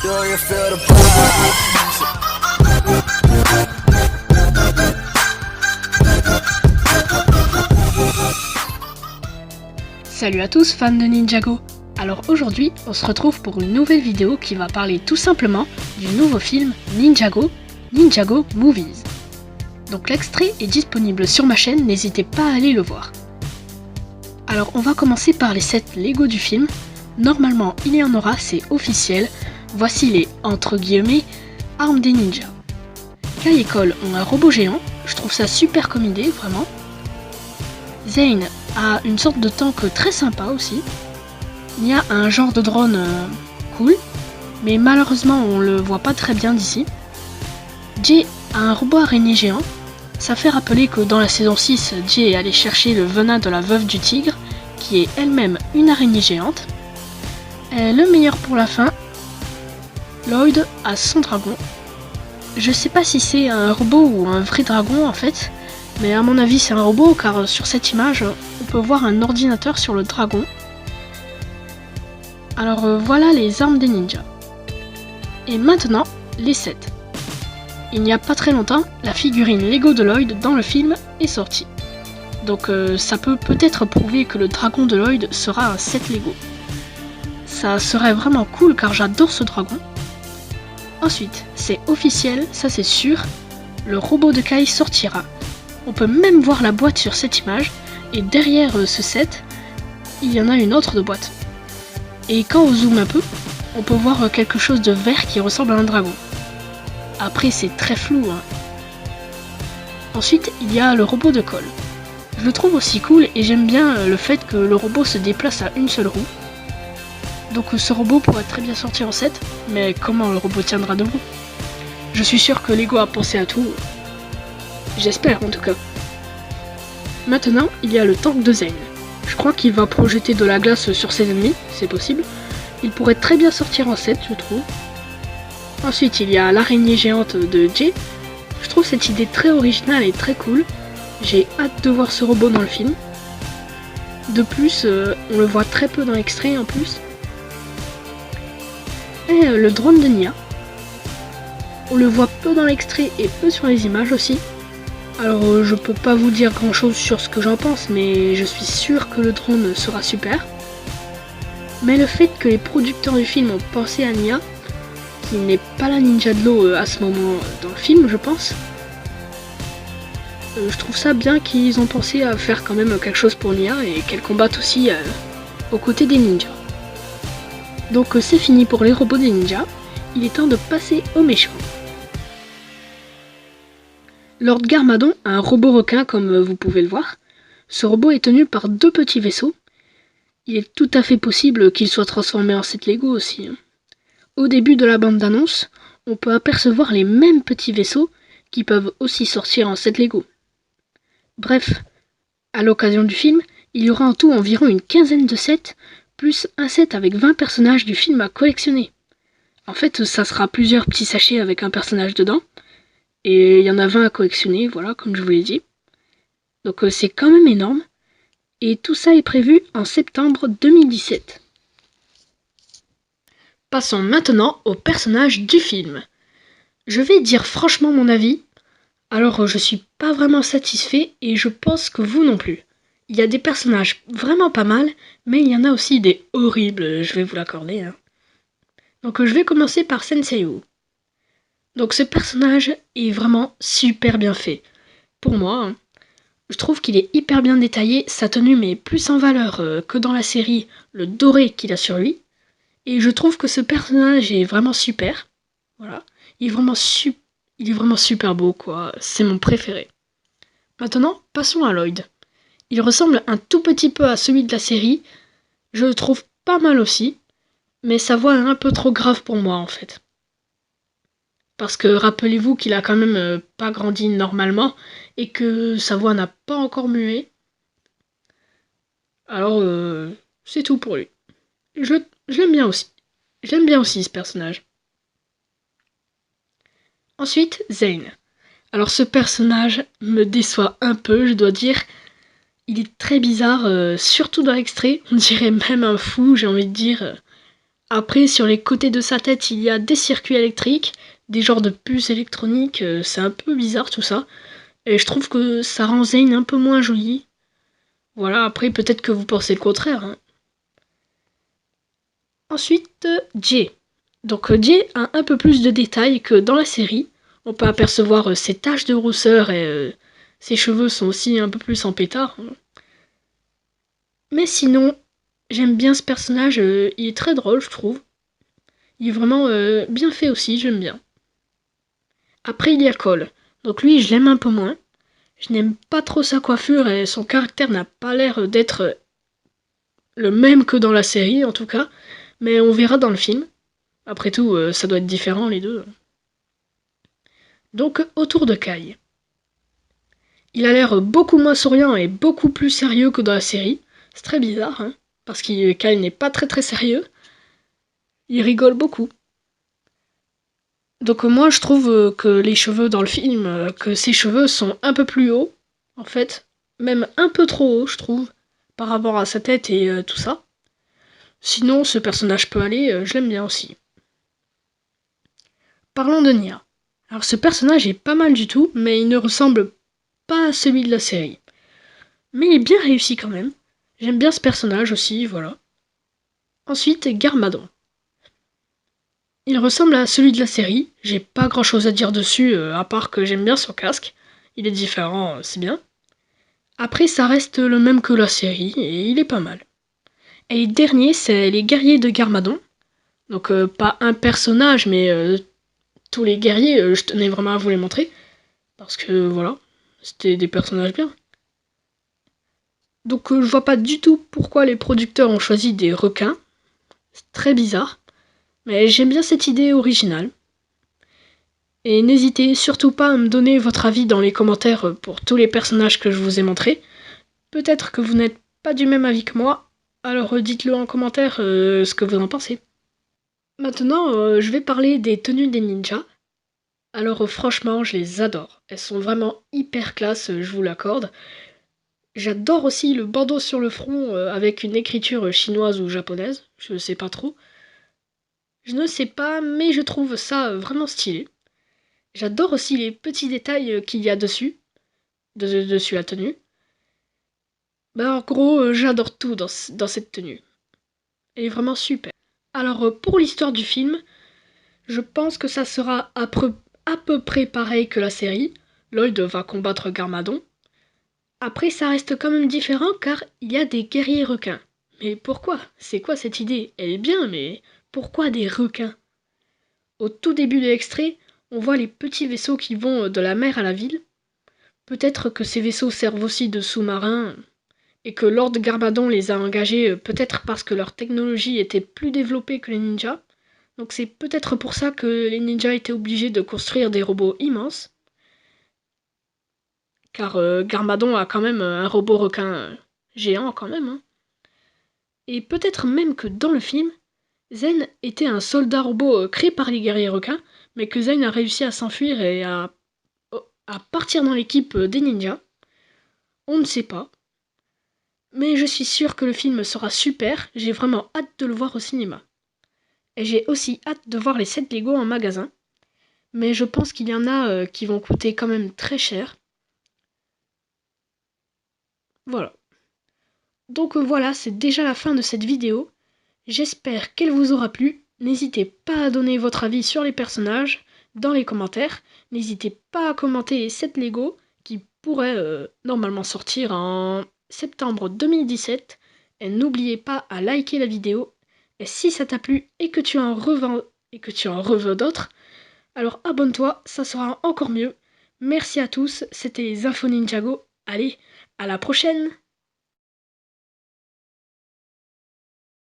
Do you feel the vibe? Salut à tous fans de Ninjago. Alors aujourd'hui, on se retrouve pour une nouvelle vidéo qui va parler tout simplement du nouveau film Ninjago Movies. Donc l'extrait est disponible sur ma chaîne, n'hésitez pas à aller le voir. Alors on va commencer par les sets Lego du film. Normalement il y en aura, c'est officiel. Voici les entre guillemets armes des ninjas. Kai et Cole ont un robot géant, je trouve ça super comme idée vraiment. Zane a une sorte de tank très sympa aussi. Nia a un genre de drone cool, mais malheureusement on le voit pas très bien d'ici. Jay a un robot araignée géant. Ça fait rappeler que dans la saison 6, Jay est allé chercher le venin de la veuve du tigre, qui est elle-même une araignée géante. Et le meilleur pour la fin, Lloyd a son dragon. Je sais pas si c'est un robot ou un vrai dragon en fait, mais à mon avis c'est un robot car sur cette image on peut voir un ordinateur sur le dragon. Alors voilà les armes des ninjas. Et maintenant les sets. Il n'y a pas très longtemps, la figurine Lego de Lloyd dans le film est sortie. Donc ça peut peut-être prouver que le dragon de Lloyd sera un set Lego. Ça serait vraiment cool car j'adore ce dragon. Ensuite, c'est officiel, ça c'est sûr, le robot de Kai sortira. On peut même voir la boîte sur cette image, et derrière ce set, il y en a une autre de boîte. Et quand on zoome un peu, on peut voir quelque chose de vert qui ressemble à un dragon. Après c'est très flou, hein. Ensuite, il y a le robot de Cole. Je le trouve aussi cool et j'aime bien le fait que le robot se déplace à une seule roue. Donc ce robot pourrait très bien sortir en set, mais comment le robot tiendra debout? Je suis sûr que Lego a pensé à tout. J'espère en tout cas. Maintenant, il y a le tank de Zane. Je crois qu'il va projeter de la glace sur ses ennemis, c'est possible. Il pourrait très bien sortir en set, je trouve. Ensuite, il y a l'araignée géante de Jay. Je trouve cette idée très originale et très cool. J'ai hâte de voir ce robot dans le film. De plus, on le voit très peu dans l'extrait en plus. Et le drone de Nia. On le voit peu dans l'extrait et peu sur les images aussi. Alors je peux pas vous dire grand chose sur ce que j'en pense, mais je suis sûr que le drone sera super. Mais le fait que les producteurs du film ont pensé à Nia, qui n'est pas la ninja de l'eau à ce moment dans le film je pense, je trouve ça bien qu'ils ont pensé à faire quand même quelque chose pour Nia et qu'elle combatte aussi aux côtés des ninjas. Donc c'est fini pour les robots des ninjas, il est temps de passer aux méchants. Lord Garmadon a un robot requin comme vous pouvez le voir. Ce robot est tenu par deux petits vaisseaux. Il est tout à fait possible qu'il soit transformé en set Lego aussi. Au début de la bande d'annonce, on peut apercevoir les mêmes petits vaisseaux qui peuvent aussi sortir en set Lego. Bref, à l'occasion du film, il y aura en tout environ une quinzaine de sets, plus un set avec 20 personnages du film à collectionner. En fait, ça sera plusieurs petits sachets avec un personnage dedans, et il y en a 20 à collectionner, voilà, comme je vous l'ai dit. Donc c'est quand même énorme, et tout ça est prévu en septembre 2017. Passons maintenant aux personnages du film. Je vais dire franchement mon avis, alors je suis pas vraiment satisfait, et je pense que vous non plus. Il y a des personnages vraiment pas mal, mais il y en a aussi des horribles, je vais vous l'accorder. Hein. Donc je vais commencer par Senseiyu. Donc ce personnage est vraiment super bien fait. Pour moi, hein, je trouve qu'il est hyper bien détaillé, sa tenue met plus en valeur que dans la série le doré qu'il a sur lui. Et je trouve que ce personnage est vraiment super. Voilà, il est vraiment super beau quoi, c'est mon préféré. Maintenant, passons à Lloyd. Il ressemble un tout petit peu à celui de la série, je le trouve pas mal aussi, mais sa voix est un peu trop grave pour moi en fait. Parce que rappelez-vous qu'il a quand même pas grandi normalement et que sa voix n'a pas encore mué. Alors c'est tout pour lui. Je l'aime bien aussi. J'aime bien aussi ce personnage. Ensuite, Zane. Alors ce personnage me déçoit un peu, je dois dire. Il est très bizarre, surtout dans l'extrait. On dirait même un fou, j'ai envie de dire. Après, sur les côtés de sa tête, il y a des circuits électriques, des genres de puces électroniques, c'est un peu bizarre tout ça. Et je trouve que ça rend Zane un peu moins joli. Voilà, après peut-être que vous pensez le contraire, hein. Ensuite, Jay. Donc Jay a un peu plus de détails que dans la série. On peut apercevoir ses taches de rousseur et ses cheveux sont aussi un peu plus en pétard. Mais sinon, j'aime bien ce personnage, il est très drôle je trouve. Il est vraiment bien fait aussi, j'aime bien. Après il y a Cole. Donc lui je l'aime un peu moins. Je n'aime pas trop sa coiffure et son caractère n'a pas l'air d'être le même que dans la série en tout cas. Mais on verra dans le film. Après tout, ça doit être différent les deux. Donc autour de Kai. Il a l'air beaucoup moins souriant et beaucoup plus sérieux que dans la série. C'est très bizarre, hein, parce que Kai n'est pas très très sérieux. Il rigole beaucoup. Donc moi je trouve que les cheveux dans le film, que ses cheveux sont un peu plus hauts, en fait. Même un peu trop hauts, je trouve, par rapport à sa tête et tout ça. Sinon, ce personnage peut aller, je l'aime bien aussi. Parlons de Nia. Alors ce personnage est pas mal du tout, mais il ne ressemble pas à celui de la série. Mais il est bien réussi quand même. J'aime bien ce personnage aussi, voilà. Ensuite, Garmadon. Il ressemble à celui de la série, j'ai pas grand chose à dire dessus, à part que j'aime bien son casque. Il est différent, c'est bien. Après, ça reste le même que la série, et il est pas mal. Et le dernier, c'est les guerriers de Garmadon. Donc pas un personnage, mais tous les guerriers, je tenais vraiment à vous les montrer. Parce que voilà, c'était des personnages bien. Donc je vois pas du tout pourquoi les producteurs ont choisi des requins. C'est très bizarre. Mais j'aime bien cette idée originale. Et n'hésitez surtout pas à me donner votre avis dans les commentaires pour tous les personnages que je vous ai montrés. Peut-être que vous n'êtes pas du même avis que moi, alors dites-le en commentaire ce que vous en pensez. Maintenant, je vais parler des tenues des ninjas. Alors franchement, je les adore. Elles sont vraiment hyper classe, je vous l'accorde. J'adore aussi le bandeau sur le front avec une écriture chinoise ou japonaise, je ne sais pas trop. Je ne sais pas, mais je trouve ça vraiment stylé. J'adore aussi les petits détails qu'il y a dessus, dessus la tenue. Bah en gros, j'adore tout dans cette tenue. Elle est vraiment super. Alors pour l'histoire du film, je pense que ça sera à peu près pareil que la série. Lloyd va combattre Garmadon. Après, ça reste quand même différent car il y a des guerriers requins. Mais pourquoi? C'est quoi cette idée? Elle est bien, mais pourquoi des requins? Au tout début de l'extrait, on voit les petits vaisseaux qui vont de la mer à la ville. Peut-être que ces vaisseaux servent aussi de sous-marins et que Lord Garmadon les a engagés peut-être parce que leur technologie était plus développée que les ninjas. Donc c'est peut-être pour ça que les ninjas étaient obligés de construire des robots immenses. Car Garmadon a quand même un robot requin géant quand même, hein. Et peut-être même que dans le film, Zen était un soldat robot créé par les guerriers requins, mais que Zen a réussi à s'enfuir et à partir dans l'équipe des ninjas. On ne sait pas. Mais je suis sûre que le film sera super, j'ai vraiment hâte de le voir au cinéma. Et j'ai aussi hâte de voir les sets Lego en magasin. Mais je pense qu'il y en a qui vont coûter quand même très cher. Voilà. Donc voilà, c'est déjà la fin de cette vidéo. J'espère qu'elle vous aura plu. N'hésitez pas à donner votre avis sur les personnages dans les commentaires. N'hésitez pas à commenter les 7 Lego qui pourraient normalement sortir en septembre 2017. Et n'oubliez pas à liker la vidéo. Et si ça t'a plu et que tu en revends d'autres, alors abonne-toi, ça sera encore mieux. Merci à tous, c'était les Infos Ninjago. Allez, à la prochaine!